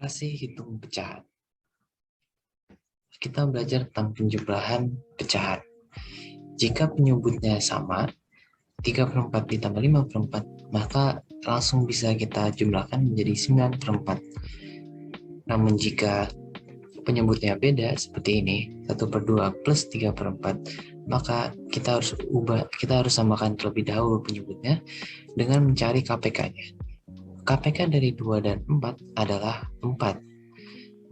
Apa sih hitung pecahan? Kita belajar tentang penjumlahan pecahan. Jika penyebutnya sama, 3/4 ditambah 5/4, maka langsung bisa kita jumlahkan menjadi 9/4. Namun jika penyebutnya beda seperti ini, 1/2 plus 3/4, maka kita harus samakan terlebih dahulu penyebutnya dengan mencari KPK-nya. KPK dari 2 dan 4 adalah 4.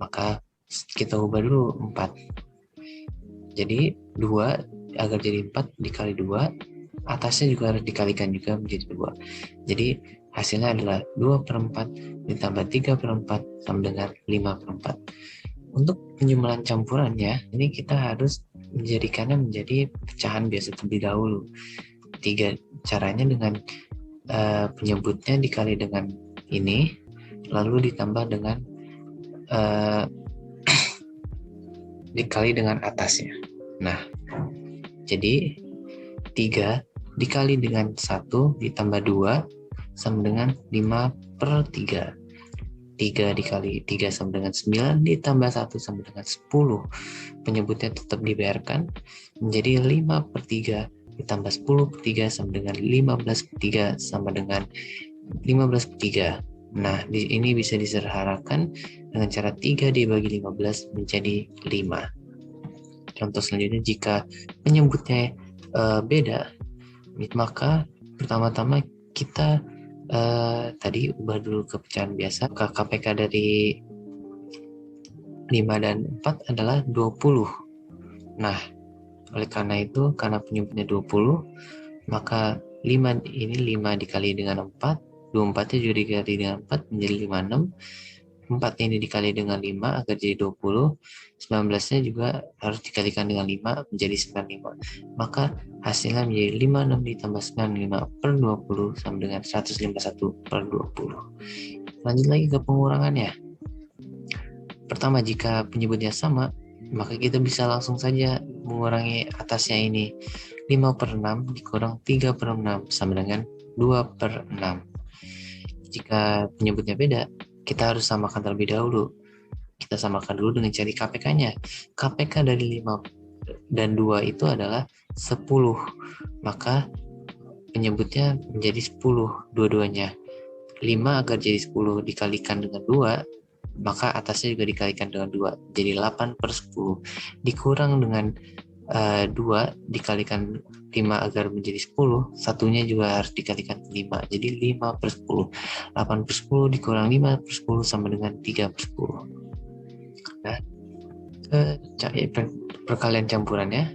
Maka kita ubah dulu 4. Jadi 2 agar jadi 4 dikali 2, atasnya juga harus dikalikan juga menjadi 2. Jadi hasilnya adalah 2/4 ditambah 3/4 sama dengan 5/4. Untuk penjumlahan campurannya, ini kita harus menjadikannya menjadi pecahan biasa terlebih dahulu. Caranya dengan penyebutnya dikali dengan ini, lalu ditambah dengan dikali dengan atasnya. Nah, jadi 3 dikali dengan 1 ditambah 2 sama dengan 5/3. 3 dikali 3 sama dengan 9 ditambah 1 sama dengan 10. Penyebutnya tetap dibiarkan menjadi 5/3 ditambah 10/3 sama dengan 15/3 sama dengan 15/3. Nah, ini bisa disederhanakan dengan cara 3 dibagi 15 menjadi 5. Contoh selanjutnya, jika penyebutnya beda, maka pertama-tama kita tadi ubah dulu ke pecahan biasa. KPK dari 5 dan 4 adalah 20. Nah, oleh karena itu, karena penyebutnya 20, maka 5 dikali dengan 4, 24-nya juga dikali dengan 4 menjadi 56. 4 ini dikali dengan 5 agar jadi 20. 19-nya juga harus dikalikan dengan 5 menjadi 95. Maka hasilnya menjadi 56 ditambah 95/20 sama dengan 151/20. Lanjut lagi ke pengurangannya. Pertama, jika penyebutnya sama, maka kita bisa langsung saja mengurangi atasnya ini. 5/6 dikurang 3/6 sama dengan 2/6. Jika penyebutnya beda, kita harus samakan terlebih dahulu. Kita samakan dulu dengan cari KPK-nya. KPK dari 5 dan 2 itu adalah 10. Maka penyebutnya menjadi 10 dua-duanya. 5 agar jadi 10 dikalikan dengan 2, maka atasnya juga dikalikan dengan 2. Jadi 8/10. Dikurang dengan 2 dikalikan 5 agar menjadi 10, satunya juga harus dikalikan 5, jadi 5/10. 8/10 dikurang 5/10 sama dengan 3/10. Nah, perkalian campurannya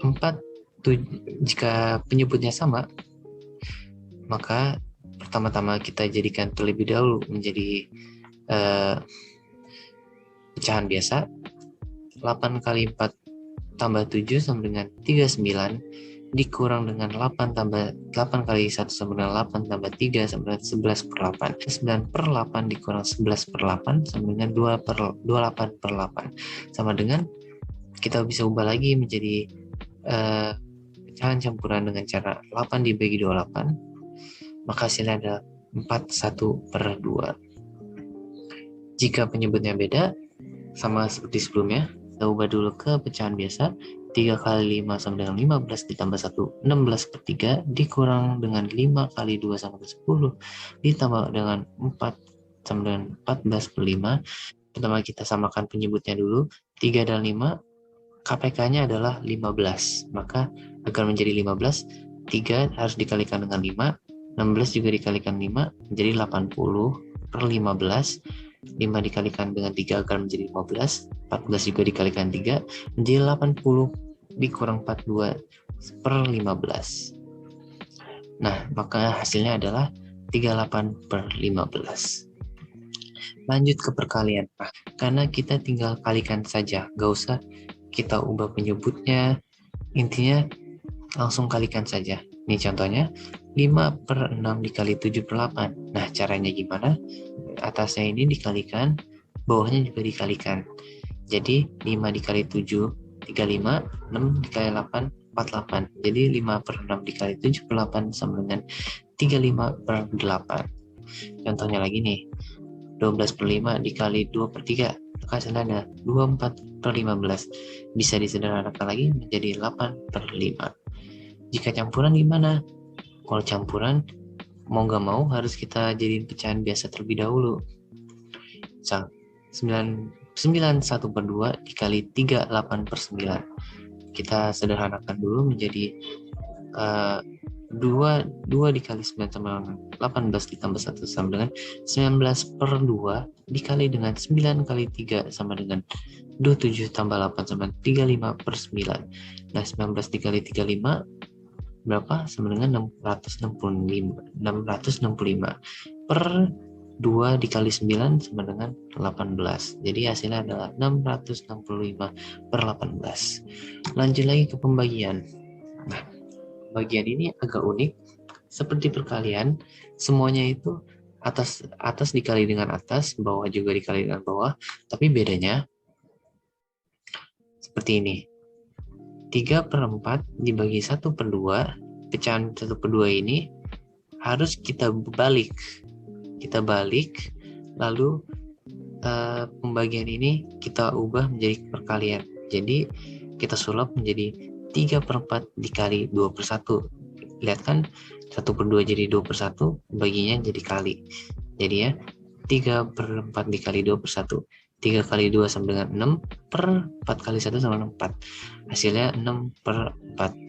4, jika penyebutnya sama, maka pertama-tama kita jadikan terlebih dahulu menjadi pecahan biasa. 8 kali 4 tambah 7 sama dengan 39, dikurang dengan 8 kali 1 sama dengan 8 tambah 3 sama dengan 11/8. 9/8 dikurang 11/8 sama dengan 28/8. Sama dengan, kita bisa ubah lagi menjadi pecahan campuran dengan cara 8 dibagi 28, maka hasilnya adalah 41/2. Jika penyebutnya beda, sama seperti sebelumnya, kita ubah dulu ke pecahan biasa. 3 kali 5 sama dengan 15 ditambah 1, 16/3, dikurang dengan 5 kali 2 sama dengan 10, ditambah dengan 4 sama dengan 14/5. Pertama kita samakan penyebutnya dulu. 3 dan 5, KPK-nya adalah 15. Maka agar menjadi 15, 3 harus dikalikan dengan 5, 16 juga dikalikan 5, menjadi 80/15. 5 dikalikan dengan 3 akan menjadi 15, 14 juga dikalikan 3 menjadi 80 dikurang 42/15. Nah, maka hasilnya adalah 38/15. Lanjut ke perkalian. Nah, karena kita tinggal kalikan saja, gak usah kita ubah penyebutnya, intinya langsung kalikan saja. Ini contohnya, 5/6 dikali 7/8. Nah, caranya gimana? Atasnya ini dikalikan, bawahnya juga dikalikan. Jadi 5 dikali 7, 35, 6 dikali 8, 48. Jadi 5/6 dikali 7/8 sama dengan 35/8. Contohnya lagi nih, 12/5 dikali 2/3, hasilnya ada 24/15. Bisa disederhanakan lagi menjadi 8/5. Jika campuran gimana? Kalau campuran, mau nggak mau harus kita jadiin pecahan biasa terlebih dahulu. 91/2 dikali 3, 8/9. Kita sederhanakan dulu menjadi 2 dikali 9 sama dengan 18 ditambah 1 sama dengan 19/2 dikali dengan 9 kali 3 sama dengan 27 tambah 8 sama 35/9. Nah, 19 dikali 35 berapa? Sama dengan 665 per 2 dikali 9 sama dengan 18. Jadi hasilnya adalah 665/18. Lanjut lagi ke pembagian. Nah, bagian ini agak unik. Seperti perkalian, semuanya itu atas dikali dengan atas, bawah juga dikali dengan bawah. Tapi bedanya seperti ini. 3/4 dibagi 1/2, pecahan 1/2 ini harus kita balik. Kita balik, lalu pembagian ini kita ubah menjadi perkalian. Jadi kita sulap menjadi 3/4 dikali 2/1. Lihat kan, 1/2 jadi 2/1, baginya jadi kali. Jadi ya, 3/4 dikali 2/1. 3 kali 2 sama dengan 6, per 4 kali 1 sama dengan 4. Hasilnya 6/4.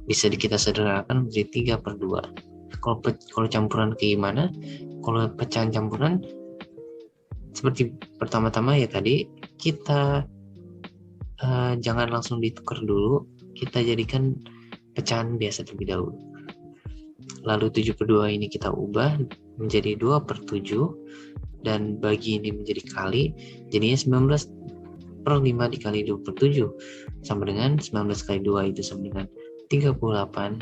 Bisa kita sederhanakan menjadi 3/2. Kalau campuran kayak gimana? Kalau pecahan campuran, seperti pertama-tama ya tadi, kita jangan langsung ditukar dulu, kita jadikan pecahan biasa terlebih dahulu. Lalu 7/2 ini kita ubah menjadi 2/7, dan bagi ini menjadi kali, jadinya 19/5 dikali 2/7 sama dengan 19 kali 2 itu sama dengan 38.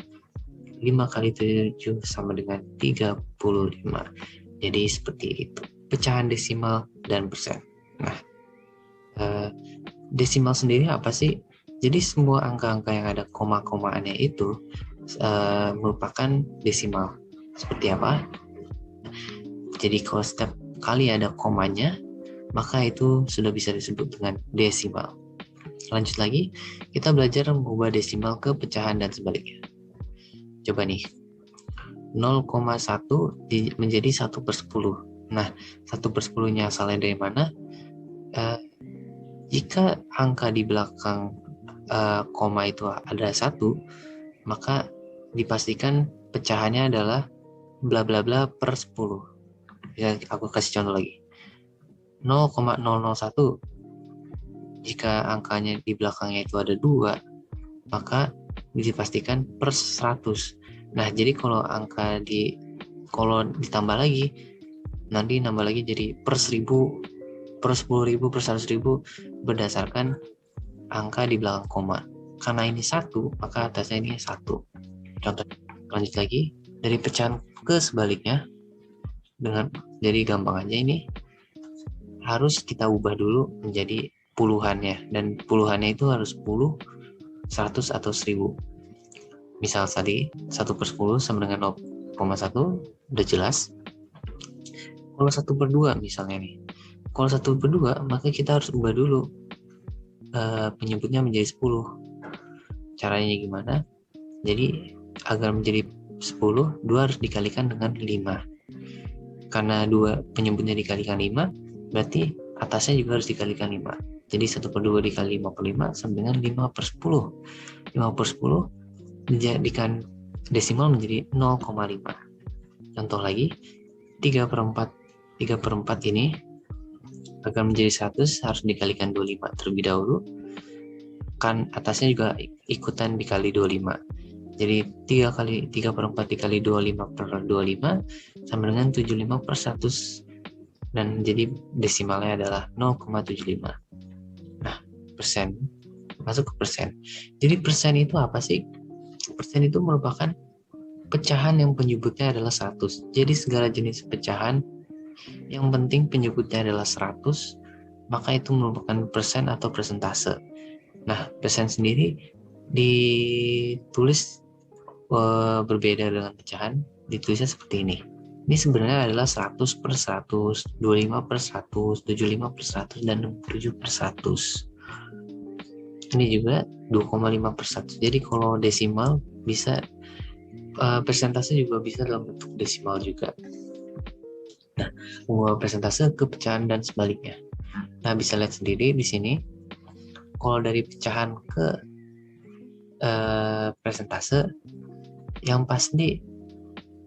5 kali 7 sama dengan 35. Jadi seperti itu pecahan desimal dan persen. Nah, desimal sendiri apa sih? Jadi semua angka-angka yang ada koma-komaannya itu merupakan desimal. Seperti apa? Jadi kalau setiap kali ada komanya, maka itu sudah bisa disebut dengan desimal. Lanjut lagi, kita belajar mengubah desimal ke pecahan dan sebaliknya. Coba nih, 0,1 menjadi 1/10. Nah, 1/10-nya asalnya dari mana? Jika angka di belakang koma itu ada 1, maka dipastikan pecahannya adalah bla bla bla per 10. Ya, aku kasih contoh lagi. 0,001. Jika angkanya di belakangnya itu ada 2, maka dipastikan per 100. Nah, jadi kalau ditambah lagi, nanti nambah lagi jadi per 1000, per 10.000, per 100.000 berdasarkan angka di belakang koma. Karena ini 1, maka atasnya ini 1. Contoh, lanjut lagi, dari pecahan ke sebaliknya, jadi gampang aja ini, harus kita ubah dulu menjadi puluhannya, dan puluhannya itu harus 10, 100 atau 1000. Misal tadi 1/10 sama dengan 0,1, udah jelas. Kalau 1/2 misalnya nih, kalau 1/2 maka kita harus ubah dulu penyebutnya menjadi 10. Caranya gimana? Jadi agar menjadi 10, 2 harus dikalikan dengan 5. Karena 2 penyebutnya dikalikan 5, berarti atasnya juga harus dikalikan 5. Jadi 1/2 dikali 5/5 sama dengan 5/10. 5/10 dijadikan desimal menjadi 0,5. Contoh lagi, 3/4 ini agar menjadi 100 harus dikalikan 25 terlebih dahulu. Kan atasnya juga ikutan dikali 25. Jadi 3/4 dikali 25 per 25 sama dengan 75 per 100. Dan jadi desimalnya adalah 0,75. Nah, persen. Masuk ke persen. Jadi persen itu apa sih? Persen itu merupakan pecahan yang penyebutnya adalah 100. Jadi segala jenis pecahan yang penting penyebutnya adalah 100, maka itu merupakan persen atau persentase. Nah, persen sendiri ditulis berbeda dengan pecahan, ditulisnya seperti ini. Ini sebenarnya adalah 100 per 100, 25 per 100, 75 per 100, dan 67 per 100. Ini juga 2,5 per 100. Jadi kalau desimal bisa, persentase juga bisa dalam bentuk desimal juga. Nah, mengubah persentase ke pecahan dan sebaliknya. Nah, bisa lihat sendiri di sini. Kalau dari pecahan ke persentase, yang pasti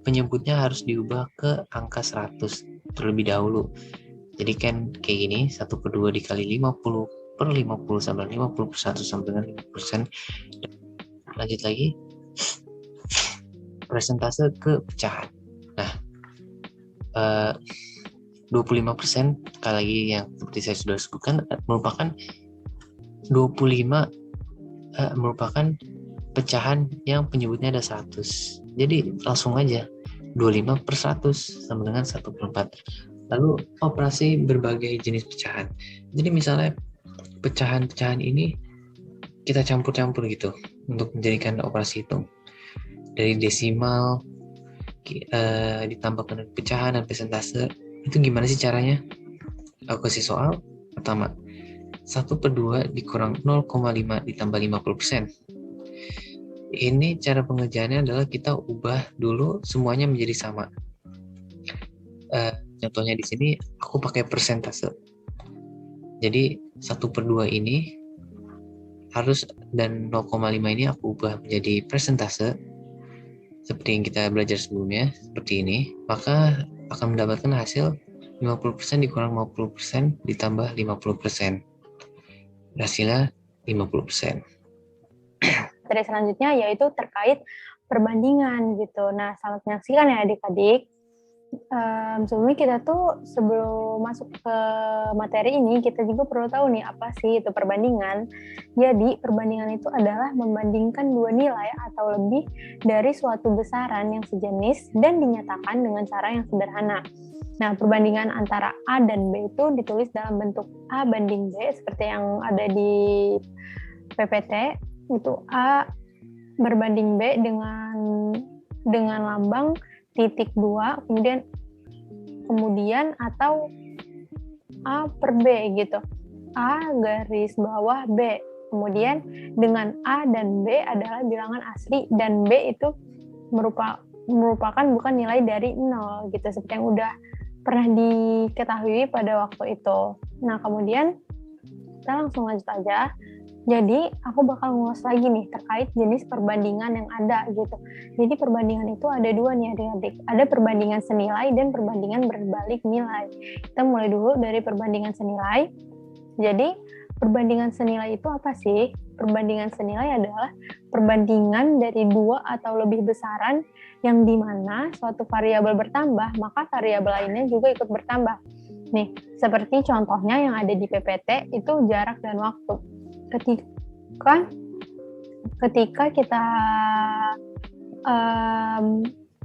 penyebutnya harus diubah ke angka 100 terlebih dahulu. Jadi kan kayak gini, 1 per 2 dikali 50 per 50 sama 50 per 1 sama dengan 5%. Lanjut lagi, persentase ke pecahan. Nah, 25% sekali lagi yang seperti saya sudah sebutkan merupakan 25 merupakan pecahan yang penyebutnya ada 100. Jadi langsung aja 25 per 100 sama dengan 1 per 4. Lalu operasi berbagai jenis pecahan. Jadi misalnya pecahan-pecahan ini kita campur-campur gitu untuk menjadikan operasi hitung. Dari desimal ditambahkan dengan pecahan dan persentase. Itu gimana sih caranya? Aku kasih soal. Pertama, 1 per 2 dikurang 0,5 ditambah 50%. Ini cara pengerjaannya adalah kita ubah dulu semuanya menjadi sama. Contohnya di sini aku pakai persentase. Jadi 1 per 2 ini harus, dan 0,5 ini aku ubah menjadi persentase seperti yang kita belajar sebelumnya, seperti ini. Maka akan mendapatkan hasil 50% dikurang 50% ditambah 50%. Hasilnya 50%. Materi selanjutnya yaitu terkait perbandingan gitu. Nah, selamat menyaksikan ya adik-adik. Sebelumnya kita tuh sebelum masuk ke materi ini kita juga perlu tahu nih apa sih itu perbandingan. Jadi perbandingan itu adalah membandingkan dua nilai atau lebih dari suatu besaran yang sejenis dan dinyatakan dengan cara yang sederhana. Nah, perbandingan antara A dan B itu ditulis dalam bentuk A banding B seperti yang ada di PPT. Itu A berbanding B dengan lambang titik 2, kemudian atau A per B gitu. A garis bawah B. Kemudian dengan A dan B adalah bilangan asli dan B itu merupakan bukan nilai dari 0 gitu, seperti yang udah pernah diketahui pada waktu itu. Nah, kemudian kita langsung lanjut aja. Jadi aku bakal ngulas lagi nih terkait jenis perbandingan yang ada gitu. Jadi perbandingan itu ada dua nih adik-adik. Ada perbandingan senilai dan perbandingan berbalik nilai. Kita mulai dulu dari perbandingan senilai. Jadi perbandingan senilai itu apa sih? Perbandingan senilai adalah perbandingan dari dua atau lebih besaran yang dimana suatu variabel bertambah, maka variabel lainnya juga ikut bertambah. Nih, seperti contohnya yang ada di PPT itu jarak dan waktu. Ketika kita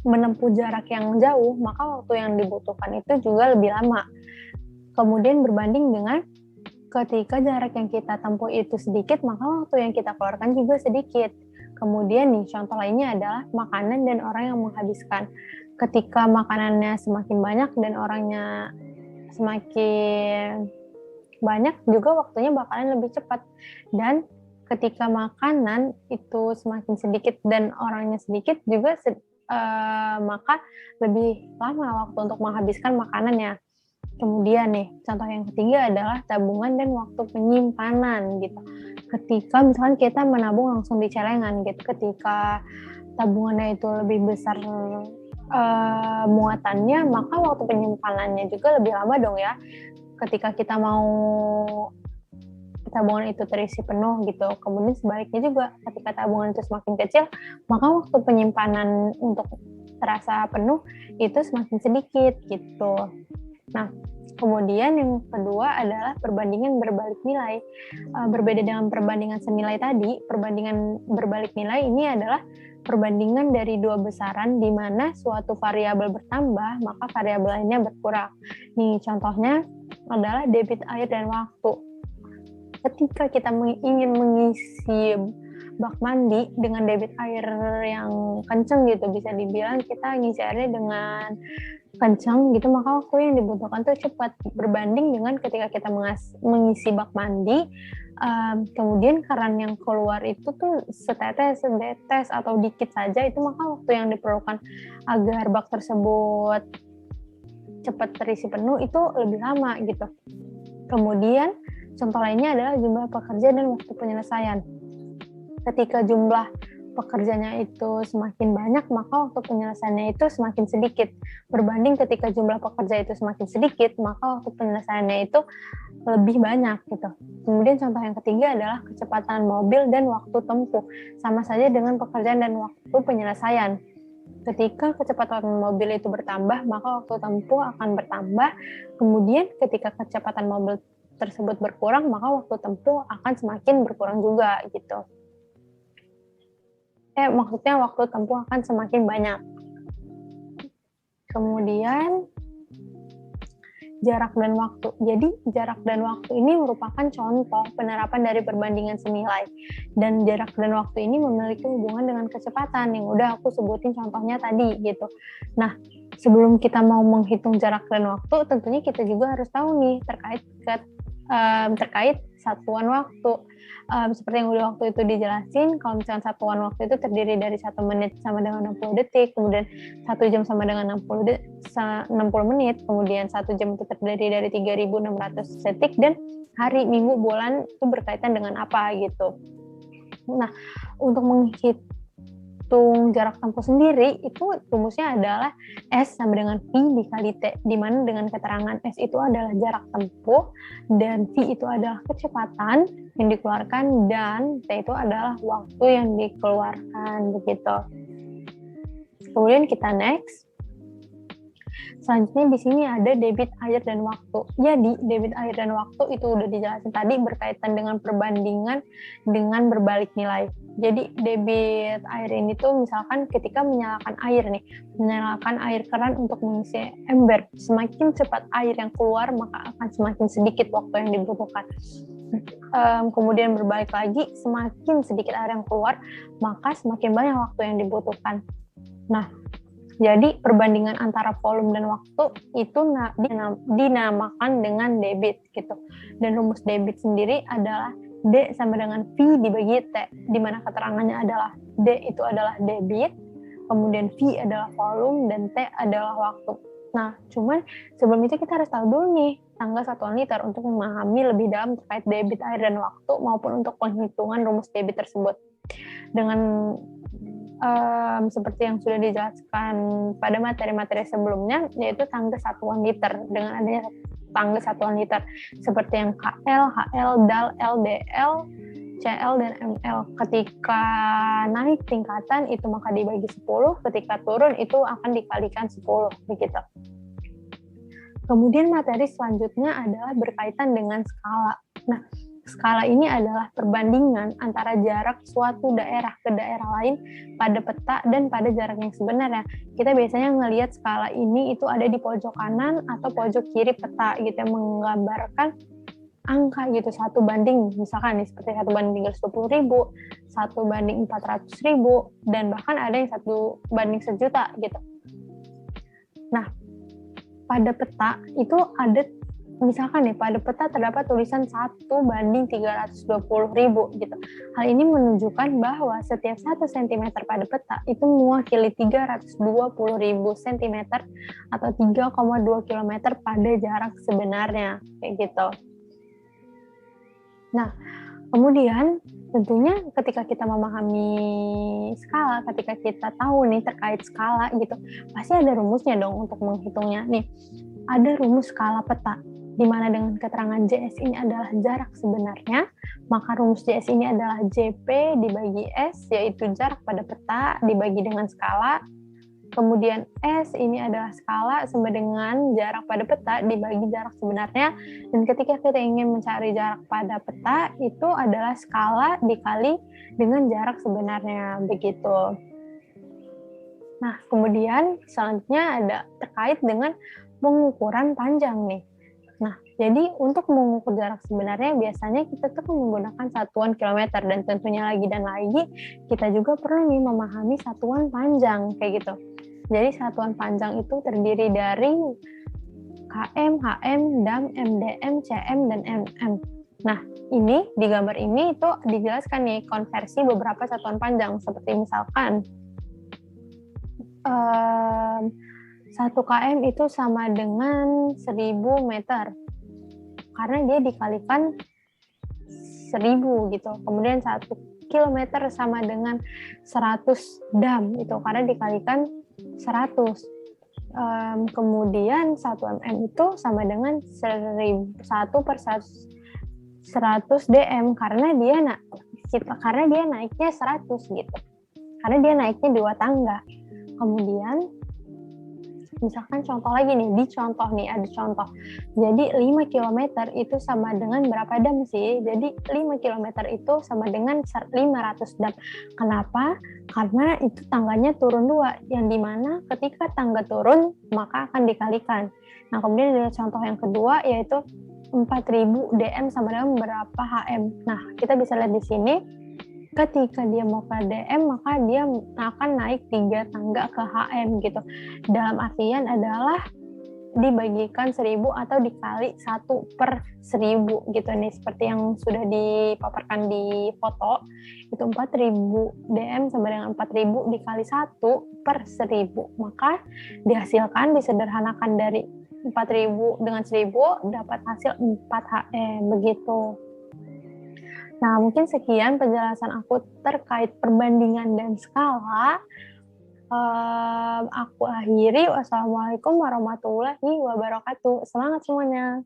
menempuh jarak yang jauh, maka waktu yang dibutuhkan itu juga lebih lama. Kemudian berbanding dengan ketika jarak yang kita tempuh itu sedikit, maka waktu yang kita keluarkan juga sedikit. Kemudian nih, contoh lainnya adalah makanan dan orang yang menghabiskan. Ketika makanannya semakin banyak dan orangnya semakin banyak, juga waktunya bakalan lebih cepat. Dan ketika makanan itu semakin sedikit dan orangnya sedikit juga maka lebih lama waktu untuk menghabiskan makanannya. Kemudian nih, contoh yang ketiga adalah tabungan dan waktu penyimpanan gitu. Ketika misalkan kita menabung langsung di celengan gitu, ketika tabungannya itu lebih besar muatannya, maka waktu penyimpanannya juga lebih lama dong ya. Ketika kita mau tabungan itu terisi penuh gitu. Kemudian sebaliknya juga, ketika tabungan itu semakin kecil, maka waktu penyimpanan untuk terasa penuh itu semakin sedikit gitu. Nah, kemudian yang kedua adalah perbandingan berbalik nilai. Berbeda dengan perbandingan senilai tadi, perbandingan berbalik nilai ini adalah perbandingan dari dua besaran di mana suatu variabel bertambah, maka variabel lainnya berkurang. Nih, contohnya adalah debit air dan waktu. Ketika kita ingin mengisi bak mandi dengan debit air yang kenceng gitu, bisa dibilang kita ngisi airnya dengan kencang gitu, maka waktu yang dibutuhkan tuh cepat, berbanding dengan ketika kita mengisi bak mandi, kemudian keran yang keluar itu tuh setetes atau dikit saja, itu maka waktu yang diperlukan agar bak tersebut cepat terisi penuh itu lebih lama gitu. Kemudian contoh lainnya adalah jumlah pekerja dan waktu penyelesaian. Ketika jumlah pekerjanya itu semakin banyak, maka waktu penyelesaiannya itu semakin sedikit. Berbanding ketika jumlah pekerja itu semakin sedikit, maka waktu penyelesaiannya itu lebih banyak gitu. Kemudian contoh yang ketiga adalah kecepatan mobil dan waktu tempuh. Sama saja dengan pekerjaan dan waktu penyelesaian. Ketika kecepatan mobil itu bertambah, maka waktu tempuh akan bertambah. Kemudian ketika kecepatan mobil tersebut berkurang, maka waktu tempuh akan semakin berkurang juga gitu. Maksudnya waktu tempuh akan semakin banyak. Kemudian jarak dan waktu. Jadi jarak dan waktu ini merupakan contoh penerapan dari perbandingan senilai. Dan jarak dan waktu ini memiliki hubungan dengan kecepatan yang udah aku sebutin contohnya tadi gitu. Nah, sebelum kita mau menghitung jarak dan waktu, tentunya kita juga harus tahu nih terkait satuan waktu. Seperti yang udah waktu itu dijelasin, kalau misalnya satuan waktu itu terdiri dari 1 menit sama dengan 60 detik, kemudian 1 jam sama dengan 60 menit, kemudian 1 jam itu terdiri dari 3.600 detik, dan hari, minggu, bulan itu berkaitan dengan apa gitu. Nah, untuk menghitung jarak tempuh sendiri, itu rumusnya adalah S sama dengan V dikali T, di mana dengan keterangan S itu adalah jarak tempuh, dan V itu adalah kecepatan yang dikeluarkan, dan T itu adalah waktu yang dikeluarkan, begitu. Kemudian kita next. Selanjutnya di sini ada debit air dan waktu. Jadi debit air dan waktu itu udah dijelasin tadi, berkaitan dengan perbandingan dengan berbalik nilai. Jadi debit air ini tuh misalkan ketika menyalakan air keran untuk mengisi ember, semakin cepat air yang keluar maka akan semakin sedikit waktu yang dibutuhkan. Kemudian berbalik lagi, semakin sedikit air yang keluar maka semakin banyak waktu yang dibutuhkan. Nah, jadi perbandingan antara volume dan waktu itu dinamakan dengan debit gitu. Dan rumus debit sendiri adalah D sama dengan V dibagi T, di mana keterangannya adalah D itu adalah debit, kemudian V adalah volume, dan T adalah waktu. Nah, cuman sebelum itu kita harus tahu dulu nih tanggal satuan liter untuk memahami lebih dalam terkait debit air dan waktu maupun untuk penghitungan rumus debit tersebut. Dengan seperti yang sudah dijelaskan pada materi-materi sebelumnya, yaitu tangga satuan liter. Dengan adanya tangga satuan liter seperti yang KL, HL, DAL, LDL, CL, dan ML. Ketika naik tingkatan itu maka dibagi 10, ketika turun itu akan dikalikan 10 begitu. Kemudian materi selanjutnya adalah berkaitan dengan skala. Nah, skala ini adalah perbandingan antara jarak suatu daerah ke daerah lain pada peta dan pada jarak yang sebenarnya. Kita biasanya ngelihat skala ini itu ada di pojok kanan atau pojok kiri peta gitu, yang menggambarkan angka gitu, 1 banding, misalkan nih seperti 1 banding 310.000, 1 banding 400.000, dan bahkan ada yang 1 banding 1 juta gitu. Nah, pada peta itu ada, misalkan nih pada peta terdapat tulisan 1 banding 320.000 gitu. Hal ini menunjukkan bahwa setiap 1 cm pada peta itu mewakili 320.000 cm atau 3,2 km pada jarak sebenarnya kayak gitu. Nah, kemudian tentunya ketika kita memahami skala, ketika kita tahu nih terkait skala gitu, pasti ada rumusnya dong untuk menghitungnya. Nih, ada rumus skala peta, di mana dengan keterangan JS ini adalah jarak sebenarnya, maka rumus JS ini adalah JP dibagi S, yaitu jarak pada peta dibagi dengan skala. Kemudian S ini adalah skala sama dengan jarak pada peta dibagi jarak sebenarnya. Dan ketika kita ingin mencari jarak pada peta, itu adalah skala dikali dengan jarak sebenarnya, begitu. Nah, kemudian selanjutnya ada terkait dengan pengukuran panjang nih. Nah, Jadi untuk mengukur jarak sebenarnya biasanya kita tuh menggunakan satuan kilometer, dan tentunya lagi dan lagi kita juga perlu nih memahami satuan panjang kayak gitu. Jadi satuan panjang itu terdiri dari km, hm, dam, mdm, cm, dan mm. Nah, ini di gambar ini itu dijelaskan nih konversi beberapa satuan panjang, seperti misalkan 1 km itu sama dengan 1000 meter. Karena dia dikalikan 1000 gitu. Kemudian 1 kilometer sama dengan 100 dam itu karena dikalikan 100. Kemudian 1 mm itu sama dengan 1/100 dm karena dia naiknya 100 gitu. Karena dia naiknya 2 tangga. Kemudian misalkan contoh lagi nih, ada contoh. Jadi 5 km itu sama dengan berapa dam sih? Jadi 5 km itu sama dengan 500 dam. Kenapa? Karena itu tangganya turun 2, yang dimana ketika tangga turun, maka akan dikalikan. Nah, kemudian ada contoh yang kedua, yaitu 4000 dm sama dengan berapa hm. Nah, kita bisa lihat di sini, ketika dia mau ke DM, maka dia akan naik 3 tangga ke HM gitu. Dalam artian adalah dibagikan 1000 atau dikali 1/1000 gitu nih, seperti yang sudah dipaparkan di foto. Itu 4000 DM sama dengan 4000 dikali 1/1000. Maka dihasilkan, disederhanakan dari 4000 dengan 1000 dapat hasil 4 HM begitu. Nah, mungkin sekian penjelasan aku terkait perbandingan dan skala. Aku akhiri. Wassalamualaikum warahmatullahi wabarakatuh. Semangat semuanya.